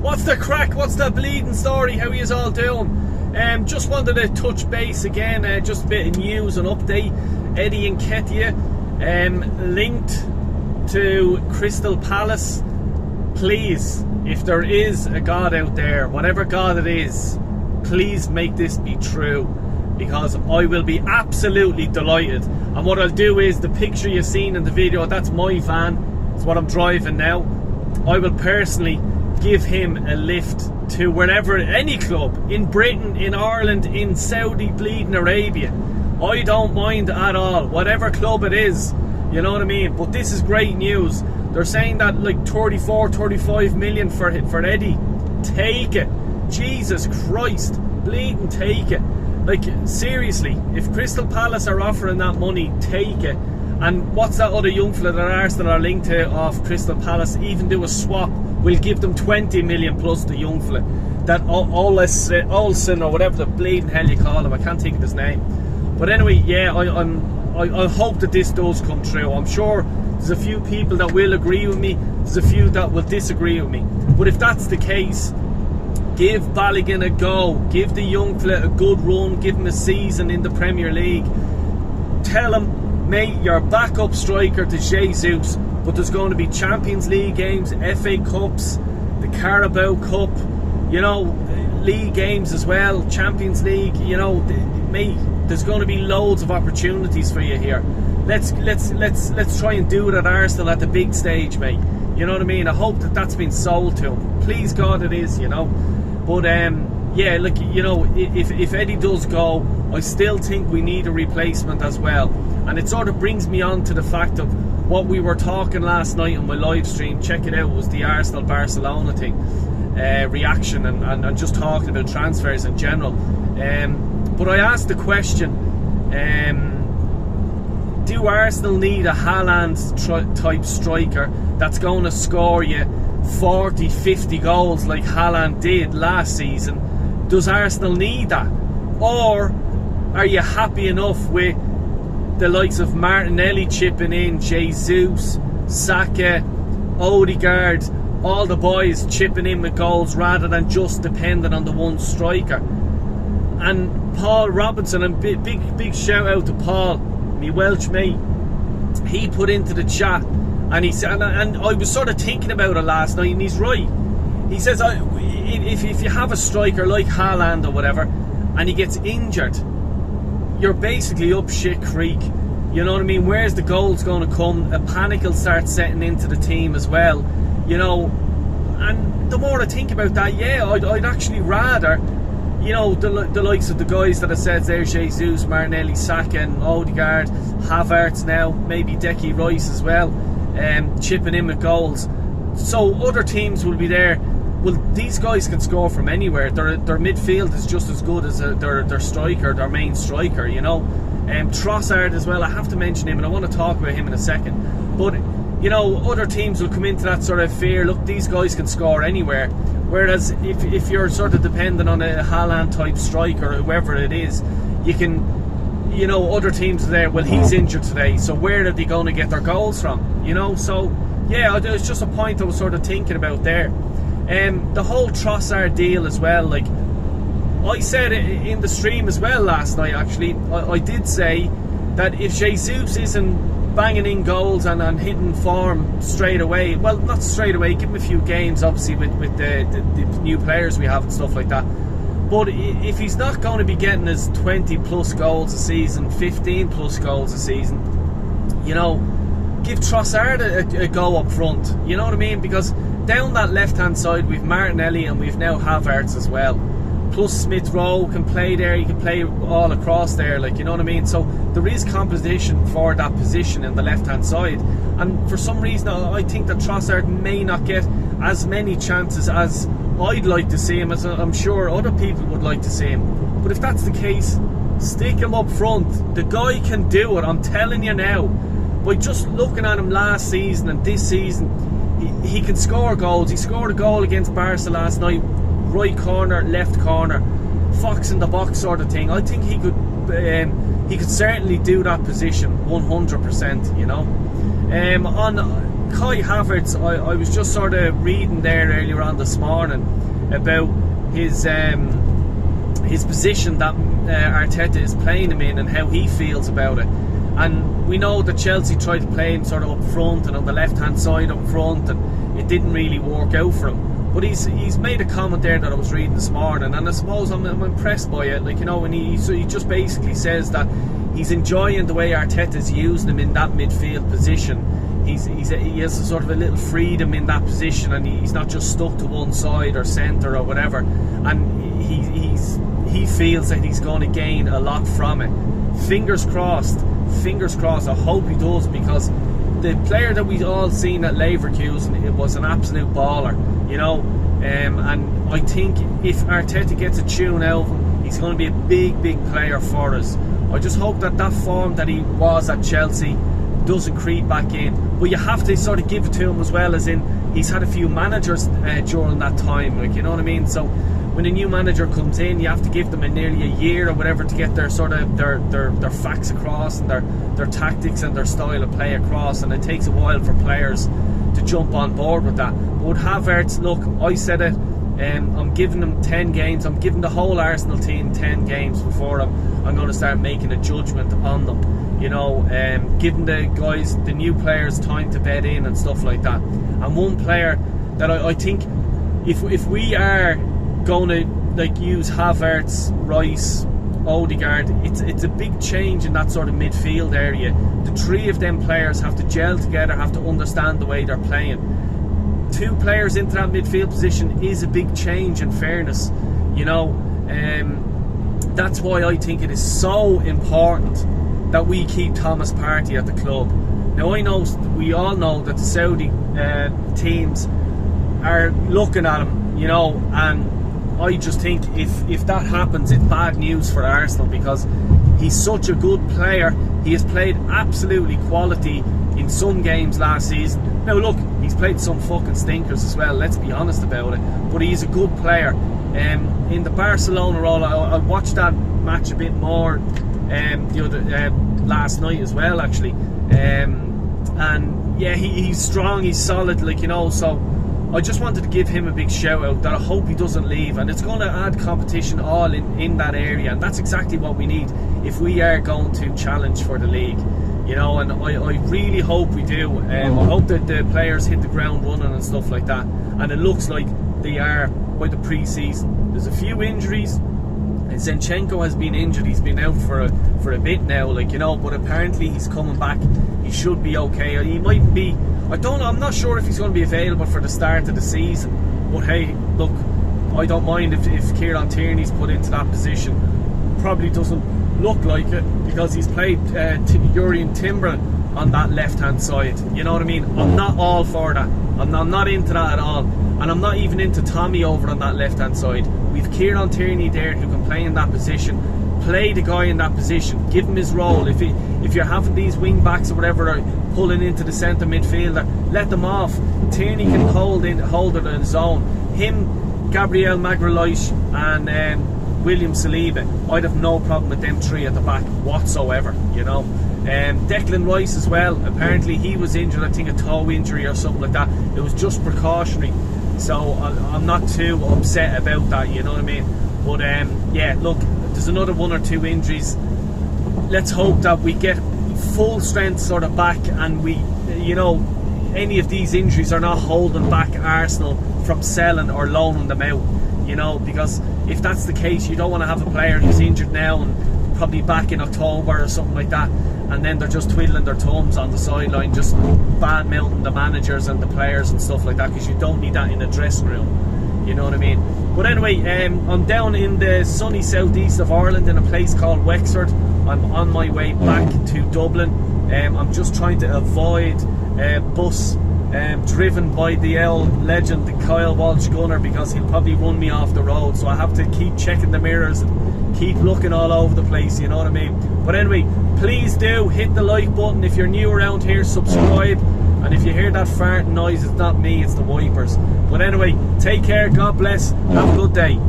What's the crack? What's the bleeding story? How are you all doing? Just wanted to touch base again, just a bit of news and update. Eddie Nketiah linked to Crystal Palace. Please, if there is a God out there, whatever God it is, please make this be true, because I will be absolutely delighted. And what I'll do is, the picture you've seen in the video, that's my van, it's what I'm driving now. I will personally give him a lift to wherever, any club, in Britain, in Ireland, in Saudi bleeding Arabia. I don't mind at all, whatever club it is, you know what I mean? But this is great news. They're saying that like 35 million for Eddie. Take it. Jesus Christ, bleeding take it. Like, seriously, if Crystal Palace are offering that money, take it. And what's that other young fella that Arsenal are linked to off Crystal Palace? Even do a swap, we'll give them 20 million plus the young fella. That Olsen or whatever the bleeding hell you call him, I can't think of his name. But anyway, yeah, I hope that this does come true. I'm sure there's a few people that will agree with me, there's a few that will disagree with me. But if that's the case, give Balogun a go. Give the young fella a good run. Give him a season in the Premier League. Tell him, mate, you're backup striker to Jesus, but there's going to be Champions League games, FA Cups, the Carabao Cup, you know, league games as well, Champions League, you know, mate, there's going to be loads of opportunities for you here. Let's try and do it at Arsenal at the big stage, mate. You know what I mean? I hope that that's been sold to him. Please God it is, you know. But yeah, look, you know, if Eddie does go, I still think we need a replacement as well. And it sort of brings me on to the fact of what we were talking last night on my live stream. Check it out, it was the Arsenal-Barcelona thing, reaction, and just talking about transfers in general. But I asked the question, do Arsenal need a Haaland type striker that's going to score you 40, 50 goals like Haaland did last season? Does Arsenal need that? Or are you happy enough with the likes of Martinelli chipping in, Jesus, Saka, Odegaard, all the boys chipping in with goals rather than just depending on the one striker? And Paul Robinson, and big shout out to Paul, me Welsh mate, he put into the chat, and he said, and I was sort of thinking about it last night, and he's right. He says, if you have a striker like Haaland or whatever, and he gets injured, you're basically up shit creek. You know what I mean? Where's the goals going to come? A panic will start setting into the team as well, you know. And the more I think about that, yeah, I'd actually rather, you know, the likes of the guys that I said there, Jesus, Martinelli, Saka and Odegaard, Havertz now, maybe Declan Rice as well, chipping in with goals. So other teams will be there. Well, these guys can score from anywhere. Their midfield is just as good as their striker, their main striker, you know. Trossard as well, I have to mention him, and I want to talk about him in a second. But, you know, other teams will come into that sort of fear, look, these guys can score anywhere. Whereas if you're sort of dependent on a Haaland type striker, whoever it is, you can, you know, other teams are there, well, he's injured today, so where are they going to get their goals from? You know, so, yeah, it's just a point I was sort of thinking about there. The whole Trossard deal as well, like, I said it in the stream as well last night, actually. I did say that if Jesus isn't banging in goals and hitting form straight away, well, not straight away, give him a few games, obviously, with the new players we have and stuff like that. But if he's not going to be getting his 20 plus goals a season, 15 plus goals a season, you know, give Trossard a go up front, you know what I mean? Because down that left hand side we've Martinelli and we've now Havertz as well, plus Smith Rowe can play there, he can play all across there, like, you know what I mean? So there is competition for that position in the left hand side, and for some reason I think that Trossard may not get as many chances as I'd like to see him, as I'm sure other people would like to see him. But if that's the case, stick him up front. The guy can do it, I'm telling you now. By just looking at him last season and this season, he can score goals. He scored a goal against Barca last night, right corner, left corner, fox in the box sort of thing. I think he could certainly do that position 100%, you know. On Kai Havertz, I was just sort of reading there earlier on this morning about his position that Arteta is playing him in and how he feels about it. And we know that Chelsea tried to play him sort of up front and on the left hand side up front, and it didn't really work out for him. But he's made a comment there that I was reading this morning, and I suppose I'm impressed by it. Like, you know, when he just basically says that he's enjoying the way Arteta's using him in that midfield position. He has a sort of a little freedom in that position, and he's not just stuck to one side or centre or whatever. And he feels that he's going to gain a lot from it. Fingers crossed. I hope he does, because the player that we've all seen at Leverkusen, it was an absolute baller, you know. And I think if Arteta gets a tune out of him, he's going to be a big player for us. I just hope that form that he was at Chelsea doesn't creep back in. But you have to sort of give it to him as well, as in he's had a few managers during that time, like, you know what I mean. So when a new manager comes in, you have to give them nearly a year or whatever to get their sort of their facts across, and their tactics and their style of play across, and it takes a while for players to jump on board with that. But with Havertz, look, I said it, I'm giving them 10 games. I'm giving the whole Arsenal team 10 games before I'm going to start making a judgment on them. You know, giving the guys, the new players, time to bed in and stuff like that. And one player that I think, if we are going to like use Havertz, Rice, Odegaard, it's a big change in that sort of midfield area. The three of them players have to gel together, have to understand the way they're playing. Two players into that midfield position is a big change, in fairness, you know. That's why I think it is so important that we keep Thomas Partey at the club. Now, I know, we all know that the Saudi teams are looking at him, you know, and I just think if that happens, it's bad news for Arsenal, because he's such a good player. He has played absolutely quality in some games last season. Now look, he's played some fucking stinkers as well, let's be honest about it, but he's a good player. In the Barcelona role, I watched that match a bit more last night as well, actually, and yeah, he's strong, he's solid, like, you know. So I just wanted to give him a big shout out, that I hope he doesn't leave, and it's going to add competition all in that area, and that's exactly what we need if we are going to challenge for the league, you know. And I really hope we do. I hope that the players hit the ground running and stuff like that, and it looks like they are by the pre-season. There's a few injuries, and Zinchenko has been injured. He's been out for a bit now, like, you know, but apparently he's coming back. He should be okay. He might be, I don't know, I'm not sure if he's going to be available for the start of the season, but hey, look, I don't mind if Kieran Tierney's put into that position. Probably doesn't look like it, because he's played Jurrien Timber on that left hand side, you know what I mean. I'm not all for that. I'm not into that at all, and I'm not even into Tommy over on that left hand side. We've Kieran Tierney there who can play in that position. Play the guy in that position, give him his role. If you're having these wing backs or whatever pulling into the centre midfielder, let them off. Tierney can hold it in his own. Him, Gabriel Magalhaes and William Saliba, I'd have no problem with them three at the back whatsoever, you know. Declan Rice as well, apparently he was injured, I think a toe injury or something like that. It was just precautionary, so I'm not too upset about that, you know what I mean. But yeah, look, there's another one or two injuries. Let's hope that we get full strength sort of back, and we, you know, any of these injuries are not holding back Arsenal from selling or loaning them out, you know, because if that's the case, you don't want to have a player who's injured now and probably back in October or something like that, and then they're just twiddling their thumbs on the sideline, just bad mouthing the managers and the players and stuff like that, because you don't need that in a dressing room, you know what I mean. But anyway, I'm down in the sunny southeast of Ireland in a place called Wexford. I'm on my way back to Dublin. I'm just trying to avoid bus driven by the legend, the Kyle Walsh Gunner, because he'll probably run me off the road. So I have to keep checking the mirrors and keep looking all over the place, you know what I mean. But anyway, please do hit the like button. If you're new around here, subscribe. And if you hear that farting noise, it's not me, it's the wipers. But anyway, take care, God bless, have a good day.